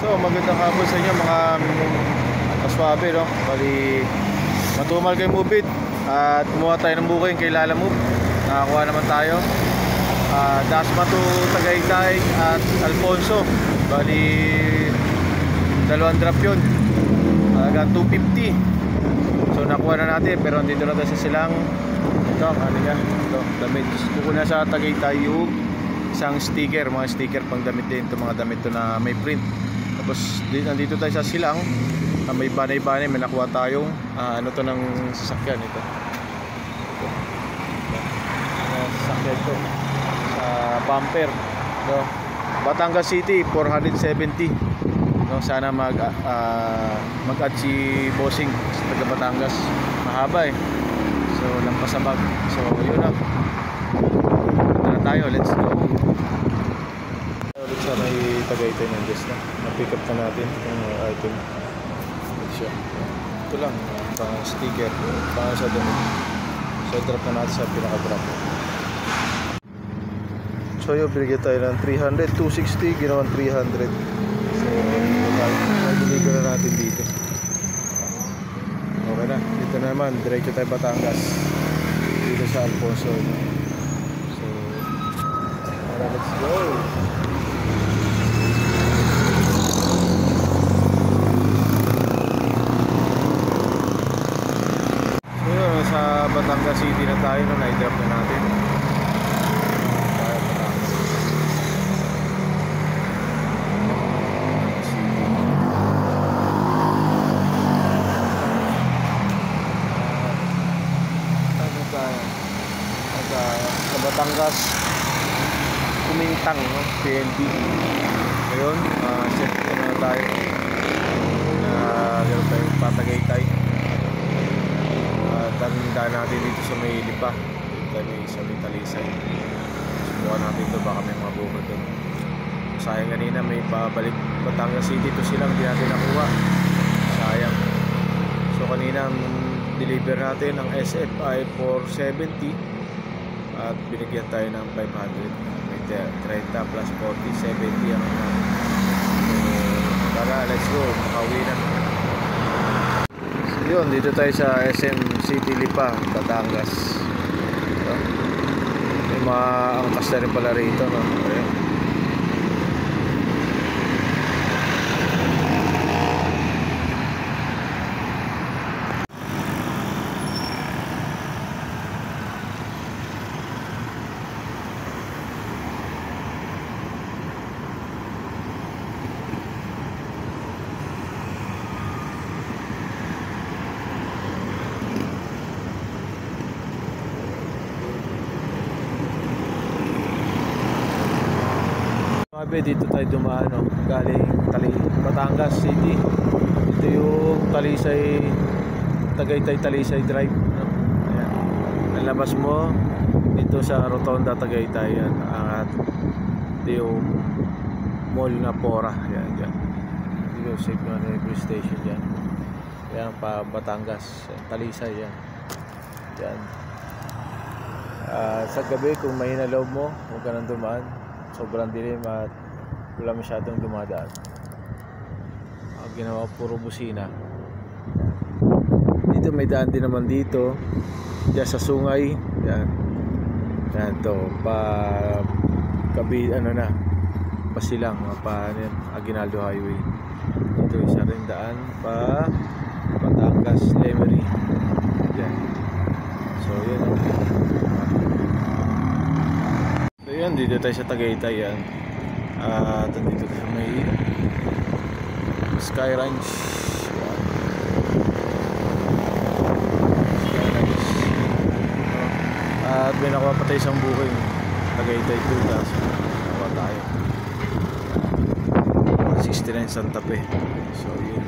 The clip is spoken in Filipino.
So magandang hapon sa inyo mga kaswabe, no? Bali matumal kay Mubit at kumuha tayo ng booking kay Lala Move. Nakakuha naman tayo Dasma to Tagaytay at Alfonso. Bali dalawang drop yun, hanggang 250. So nakuha na natin, pero andito na tayo sa silang. Ito, ano nga, ito, damit. Kukuha sa Tagaytay yung isang sticker, mga sticker pang damit din. Ito mga damit to na may print. Tapos nandito tayo sa silang, may banay-banay, may nakuha tayong ano to ng sasakyan ito. Sasakyan ito sa bumper, no? Batangas City 470, no? Sana mag-add si Bossing sa taga Batangas, mahaba eh. So lampasabag. So yun na, punta na tayo, let's go. Ulit sa may Tagaytay ng Diyos na na-pick up na natin itong item. Siya. Ito lang, pang sticker, pang sa damit. So drop na natin sa pinaka-drop. So yun, binigyan tayo ng 300, 260, ginawan 300. So deliver na natin dito. Okay na, dito na naman, diretso tayo Batangas, dito sa Alfonso. So let's go. So yun, sa Batangas City na tayo, no? Na-drop na natin. Batangas Kumintang, no? PNB. Ngayon, set na tayo na gano'n tayo Patagaytay. Daan natin dito sa may Lipa, sa may Talisay. Subukan natin ito, baka may mga bukod doon. Sayang kanina, may pabalik Batangas City ito silang di natin nakuha, sayang. So kanina deliver natin ng SF ay 470 at binigyan tayo ng 500. May 30 plus 40, 70 ang natin. So tara, let's go, makauwi na. So yun, dito tayo sa SM City Lipa, Batangas. So, may mga angkas na rin pala rito, no? Okay. Dito tayo dumaan, no? Galing Batangas City. Ito yung Talisay, Tagaytay Talisay Drive, no? Ayan. Ang labas mo dito sa Rotonda Tagaytay, yan. At ito yung mall na Pora, yan, yan. Dito yung Signal Police Station, yan. Yan pa Batangas Talisay, yan. Yan. Sa gabi kung mahina loob mo, huwag ka nang dumaan. Sobrang dilim at wala masyadong dumadaan. Ginawa puro busina. Dito may daan din naman dito, diyan sa Sungay. Yan. Yan to, pa kabi ano na, Pasilang, pa Aguinaldo Highway. Dito isa rin daan pa Batangas Lemery. Yan. So yun. So yan, dito tayo sa Tagaytay, yan. Dito tayo may Sky Ranch. Yan. Sky Ranch. At may nakuha pa tayo isang booking Tagaytay 2, tapos nakuha tayo 169 Santa Fe. So yun.